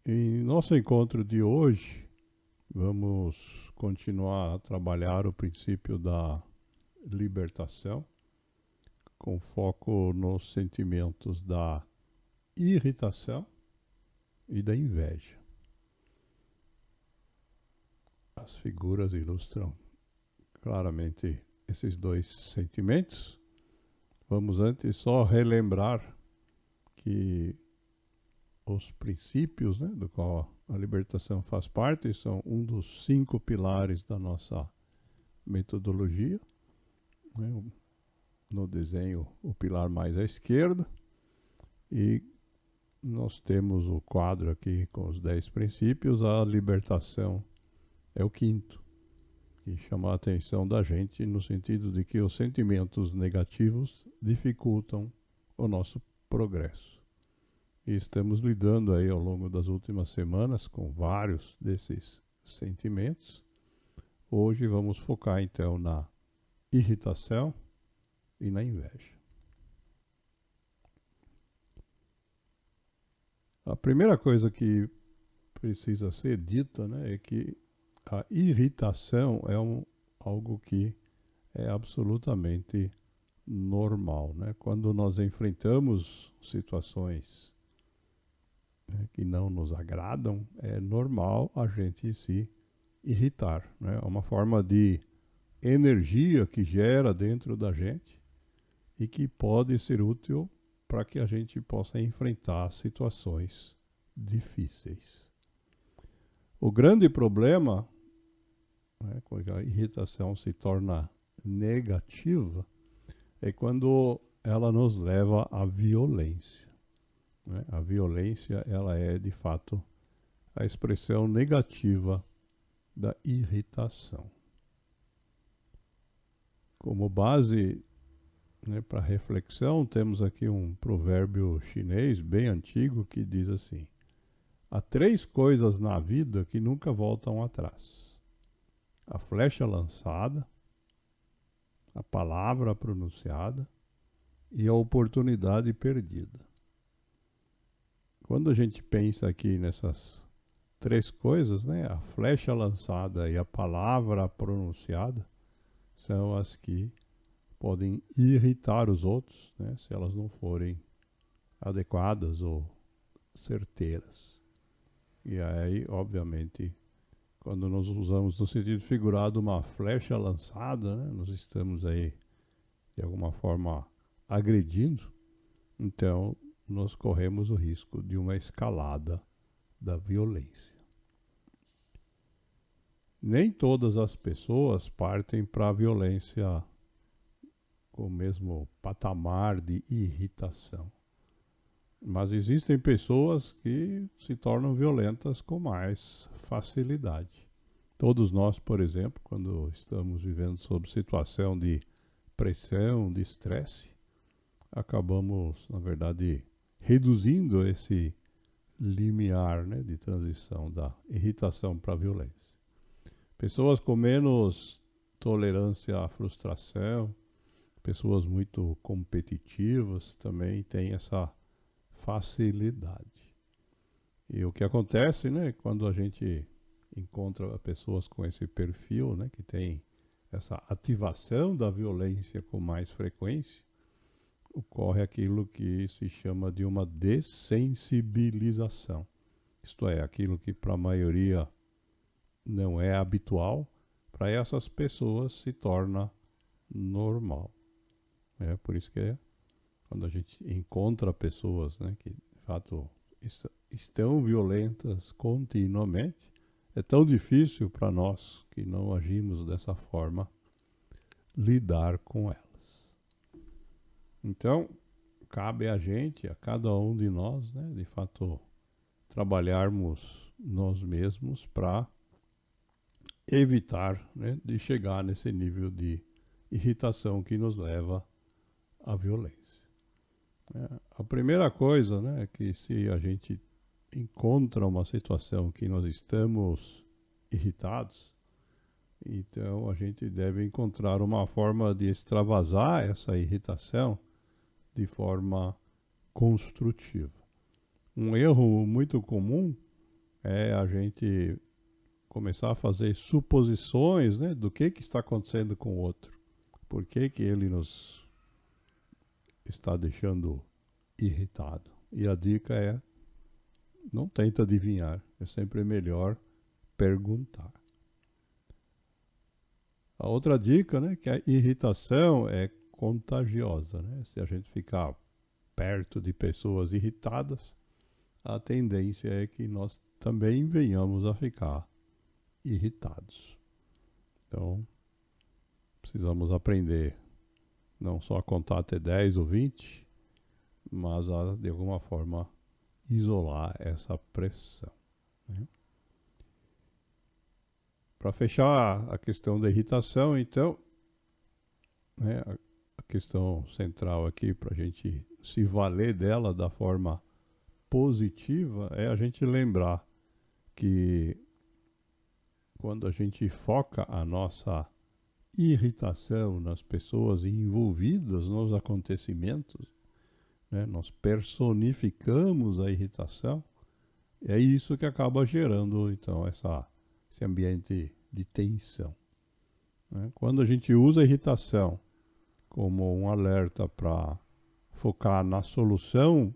Em nosso encontro de hoje, vamos continuar a trabalhar o princípio da libertação, com foco nos sentimentos da irritação e da inveja. As figuras ilustram claramente esses dois sentimentos. Vamos antes só relembrar que os princípios, né, do qual a libertação faz parte são um dos 5 pilares da nossa metodologia. Né? No desenho, o pilar mais à esquerda, e nós temos o quadro aqui com os 10 princípios. A libertação é o quinto, que chama a atenção da gente no sentido de que os sentimentos negativos dificultam o nosso progresso. E estamos lidando aí ao longo das últimas semanas com vários desses sentimentos. Hoje vamos focar então na irritação e na inveja. A primeira coisa que precisa ser dita, né, é que a irritação é algo que é absolutamente normal, né? Quando nós enfrentamos situações, né, que não nos agradam, é normal a gente se irritar, né? É uma forma de energia que gera dentro da gente e que pode ser útil para que a gente possa enfrentar situações difíceis. O grande problema, né, quando a irritação se torna negativa, é quando ela nos leva à violência. Né? A violência, ela é de fato a expressão negativa da irritação. Como base, né, para reflexão, temos aqui um provérbio chinês bem antigo que diz assim: há 3 coisas na vida que nunca voltam atrás: a flecha lançada, a palavra pronunciada e a oportunidade perdida. Quando a gente pensa aqui nessas 3 coisas, né, a flecha lançada e a palavra pronunciada são as que podem irritar os outros, né, se elas não forem adequadas ou certeiras. E aí, obviamente, quando nós usamos no sentido figurado uma flecha lançada, né, nós estamos aí de alguma forma agredindo, então nós corremos o risco de uma escalada da violência. Nem todas as pessoas partem para a violência com o mesmo patamar de irritação. Mas existem pessoas que se tornam violentas com mais facilidade. Todos nós, por exemplo, quando estamos vivendo sob situação de pressão, de estresse, acabamos, na verdade, reduzindo esse limiar, né, de transição da irritação para a violência. Pessoas com menos tolerância à frustração, pessoas muito competitivas também têm essa facilidade. E o que acontece, né, quando a gente encontra pessoas com esse perfil, né, que tem essa ativação da violência com mais frequência, ocorre aquilo que se chama de uma dessensibilização. Isto é, aquilo que para a maioria não é habitual, para essas pessoas se torna normal. É por isso que quando a gente encontra pessoas, né, que de fato estão violentas continuamente, é tão difícil para nós que não agimos dessa forma lidar com elas. Então, cabe a gente, a cada um de nós, né, de fato, trabalharmos nós mesmos para evitar, né, de chegar nesse nível de irritação que nos leva à violência. A primeira coisa, né, é que se a gente encontra uma situação que nós estamos irritados, então a gente deve encontrar uma forma de extravasar essa irritação de forma construtiva. Um erro muito comum é a gente começar a fazer suposições, né, do que está acontecendo com o outro. Por que ele nos está deixando irritado? E a dica é: não tenta adivinhar, é sempre melhor perguntar. A outra dica, né, que a irritação é contagiosa, né? Se a gente ficar perto de pessoas irritadas, a tendência é que nós também venhamos a ficar irritados. Então, precisamos aprender não só a contar até 10 ou 20, mas a, de alguma forma, isolar essa pressão, né? Para fechar a questão da irritação, então, né, a questão central aqui para a gente se valer dela da forma positiva é a gente lembrar que quando a gente foca a nossa irritação nas pessoas envolvidas nos acontecimentos, né, nós personificamos a irritação, é isso que acaba gerando então esse ambiente de tensão, né? Quando a gente usa a irritação como um alerta para focar na solução,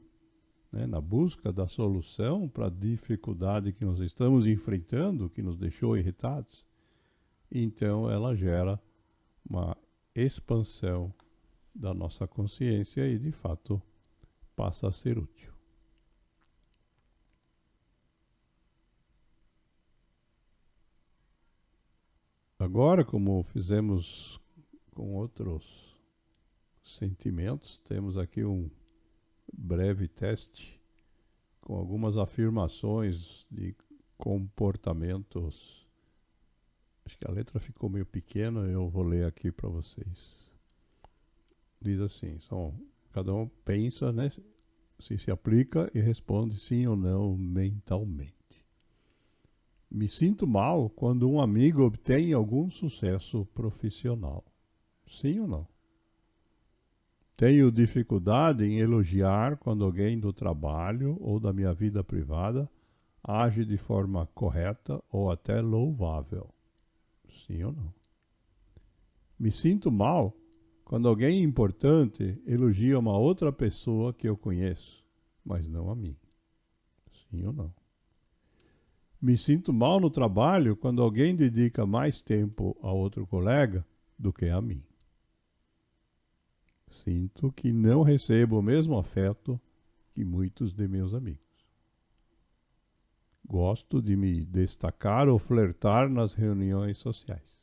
né, na busca da solução para a dificuldade que nós estamos enfrentando, que nos deixou irritados, então ela gera uma expansão da nossa consciência e, de fato, passa a ser útil. Agora, como fizemos com outros sentimentos, temos aqui um breve teste com algumas afirmações de comportamentos. Acho que a letra ficou meio pequena, eu vou ler aqui para vocês. Diz assim, cada um pensa, né, se aplica e responde sim ou não mentalmente. Me sinto mal quando um amigo obtém algum sucesso profissional. Sim ou não? Tenho dificuldade em elogiar quando alguém do trabalho ou da minha vida privada age de forma correta ou até louvável. Sim ou não? Me sinto mal quando alguém importante elogia uma outra pessoa que eu conheço, mas não a mim. Sim ou não? Me sinto mal no trabalho quando alguém dedica mais tempo a outro colega do que a mim. Sinto que não recebo o mesmo afeto que muitos de meus amigos. Gosto de me destacar ou flertar nas reuniões sociais.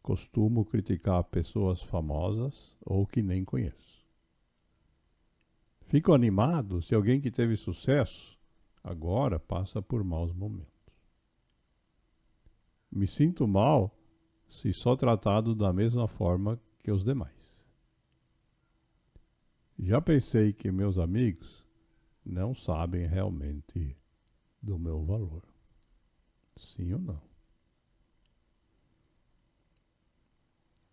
Costumo criticar pessoas famosas ou que nem conheço. Fico animado se alguém que teve sucesso agora passa por maus momentos. Me sinto mal se sou tratado da mesma forma que os demais. Já pensei que meus amigos não sabem realmente do meu valor. Sim ou não?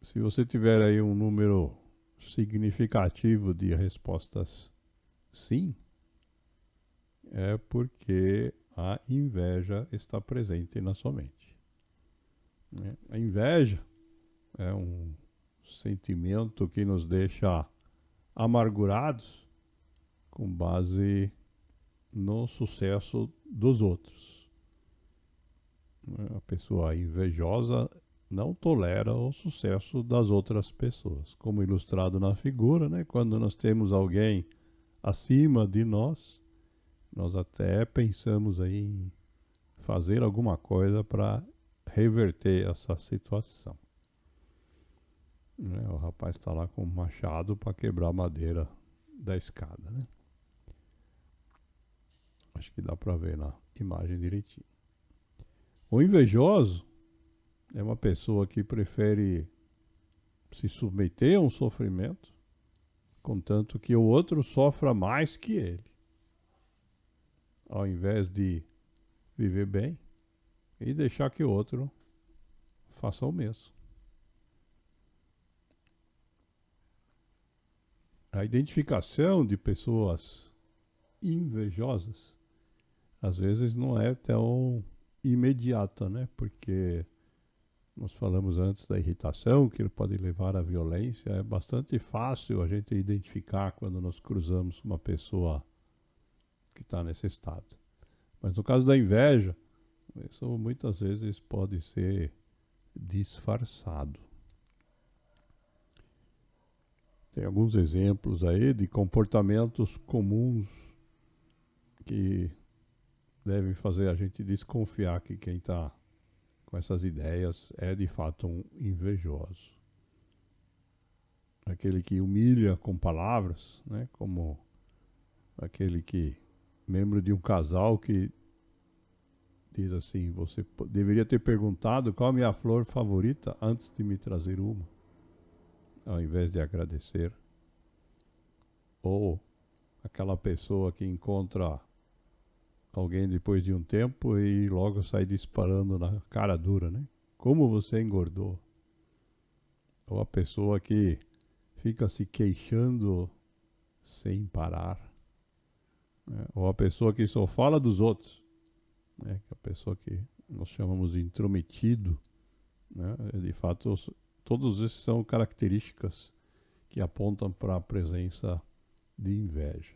Se você tiver aí um número significativo de respostas sim, é porque a inveja está presente na sua mente. A inveja é um sentimento que nos deixa amargurados com base no sucesso dos outros. A pessoa invejosa não tolera o sucesso das outras pessoas, como ilustrado na figura, né? Quando nós temos alguém acima de nós, nós até pensamos aí em fazer alguma coisa para reverter essa situação. O rapaz está lá com um machado para quebrar a madeira da escada, né? Acho que dá para ver na imagem direitinho. O invejoso é uma pessoa que prefere se submeter a um sofrimento, contanto que o outro sofra mais que ele, ao invés de viver bem e deixar que o outro faça o mesmo. A identificação de pessoas invejosas às vezes não é tão imediata, né? Porque nós falamos antes da irritação, que ele pode levar à violência. É bastante fácil a gente identificar quando nós cruzamos com uma pessoa que está nesse estado. Mas no caso da inveja, isso muitas vezes pode ser disfarçado. Tem alguns exemplos aí de comportamentos comuns que devem fazer a gente desconfiar que quem está com essas ideias é de fato um invejoso. Aquele que humilha com palavras, né? Como aquele que, membro de um casal que diz assim: você deveria ter perguntado qual a minha flor favorita antes de me trazer uma, ao invés de agradecer. Ou aquela pessoa que encontra alguém depois de um tempo e logo sai disparando na cara dura, né? Como você engordou? Ou a pessoa que fica se queixando sem parar, né? Ou a pessoa que só fala dos outros, né? A pessoa que nós chamamos de intrometido, né? De fato, todos esses são características que apontam para a presença de inveja.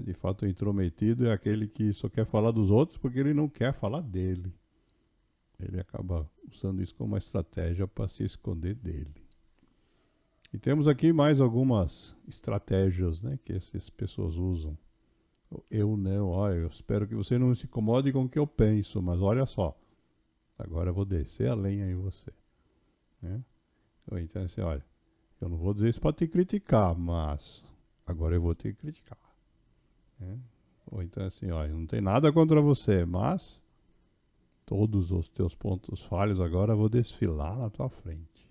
De fato, o intrometido é aquele que só quer falar dos outros porque ele não quer falar dele. Ele acaba usando isso como uma estratégia para se esconder dele. E temos aqui mais algumas estratégias, né, que essas pessoas usam. Eu não, olha, eu espero que você não se incomode com o que eu penso, mas olha só, agora eu vou descer a lenha em você. Né? Ou então assim, olha, eu não vou dizer isso para te criticar, mas agora eu vou te criticar. Ou então assim, ó, não tem nada contra você, mas todos os teus pontos falhos agora eu vou desfilar na tua frente.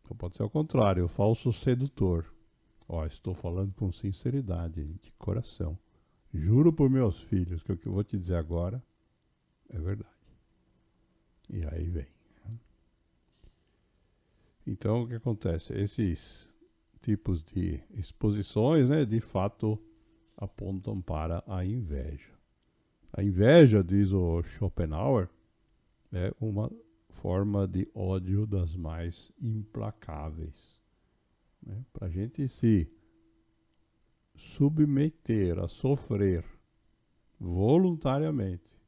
Ou pode ser ao contrário, o falso sedutor. Ó, estou falando com sinceridade, de coração. Juro por meus filhos que o que eu vou te dizer agora é verdade. E aí vem. Então o que acontece? Esses tipos de exposições, né, de fato apontam para a inveja. A inveja, diz o Schopenhauer, é uma forma de ódio das mais implacáveis. Né? Para a gente se submeter a sofrer voluntariamente,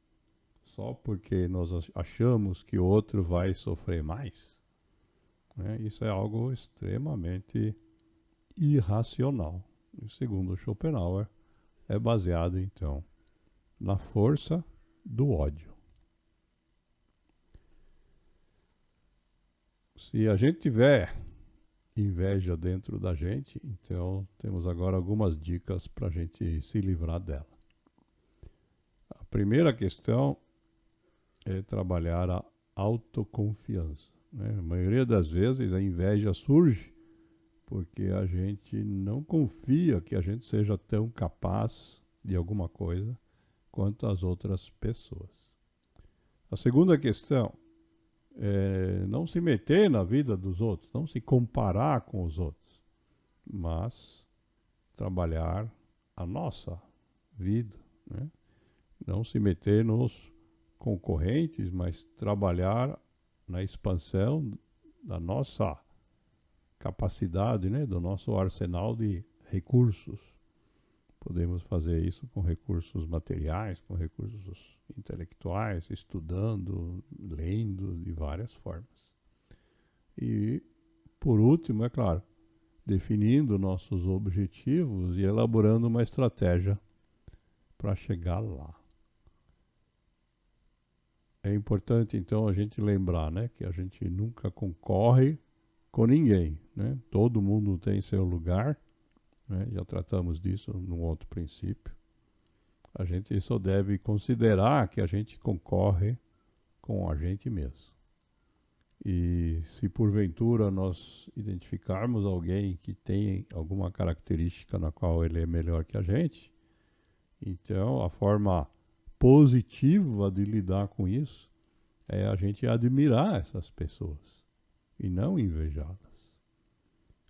só porque nós achamos que o outro vai sofrer mais, né? Isso é algo extremamente irracional. E segundo Schopenhauer, é baseado então na força do ódio. Se a gente tiver inveja dentro da gente, então temos agora algumas dicas para a gente se livrar dela. A primeira questão é trabalhar a autoconfiança. Né? A maioria das vezes a inveja surge porque a gente não confia que a gente seja tão capaz de alguma coisa quanto as outras pessoas. A segunda questão é não se meter na vida dos outros, não se comparar com os outros, mas trabalhar a nossa vida, né? Não se meter nos concorrentes, mas trabalhar na expansão da nossa capacidade, né? Do nosso arsenal de recursos. Podemos fazer isso com recursos materiais, com recursos intelectuais, estudando, lendo, de várias formas. E, por último, é claro, definindo nossos objetivos e elaborando uma estratégia para chegar lá. É importante, então, a gente lembrar, né, que a gente nunca concorre com ninguém, né? Todo mundo tem seu lugar. Né? Já tratamos disso num outro princípio. A gente só deve considerar que a gente concorre com a gente mesmo. E se porventura nós identificarmos alguém que tem alguma característica na qual ele é melhor que a gente, então a forma positiva de lidar com isso é a gente admirar essas pessoas e não invejá-las.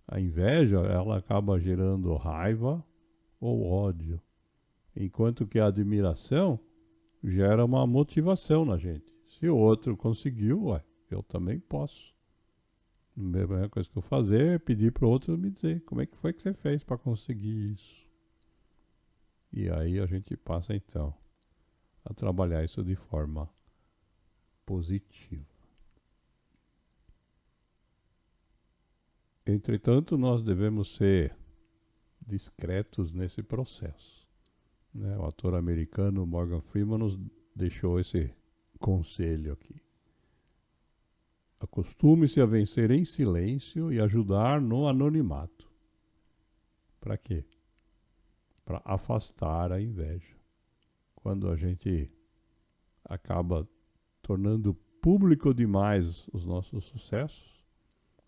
A inveja, ela acaba gerando raiva ou ódio. Enquanto que a admiração gera uma motivação na gente. Se o outro conseguiu, ué, eu também posso. A mesma coisa que eu fazer é pedir para o outro me dizer como é que foi que você fez para conseguir isso. E aí a gente passa então a trabalhar isso de forma positiva. Entretanto, nós devemos ser discretos nesse processo, né? O ator americano Morgan Freeman nos deixou esse conselho aqui. Acostume-se a vencer em silêncio e ajudar no anonimato. Para quê? Para afastar a inveja. Quando a gente acaba tornando público demais os nossos sucessos,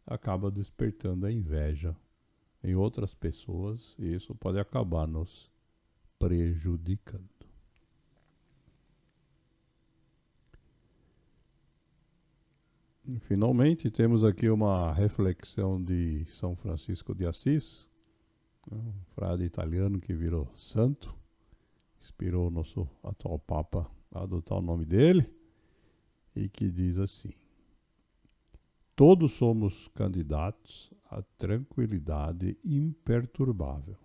acaba despertando a inveja em outras pessoas e isso pode acabar nos prejudicando. E, finalmente, temos aqui uma reflexão de São Francisco de Assis, um frade italiano que virou santo, inspirou o nosso atual Papa a adotar o nome dele, e que diz assim: todos somos candidatos à tranquilidade imperturbável.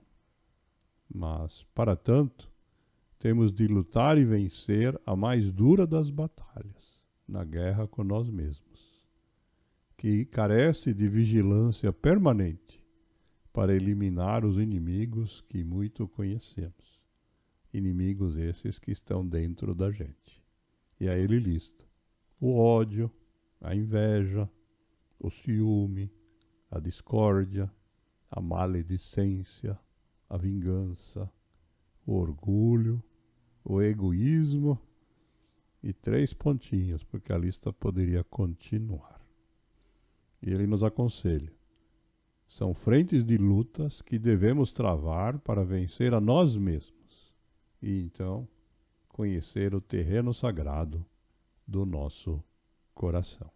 Mas, para tanto, temos de lutar e vencer a mais dura das batalhas, na guerra com nós mesmos, que carece de vigilância permanente para eliminar os inimigos que muito conhecemos. Inimigos esses que estão dentro da gente. E aí ele lista o ódio, a inveja, o ciúme, a discórdia, a maledicência, a vingança, o orgulho, o egoísmo e 3 pontinhos, porque a lista poderia continuar. E ele nos aconselha: são frentes de lutas que devemos travar para vencer a nós mesmos e então conhecer o terreno sagrado do nosso coração.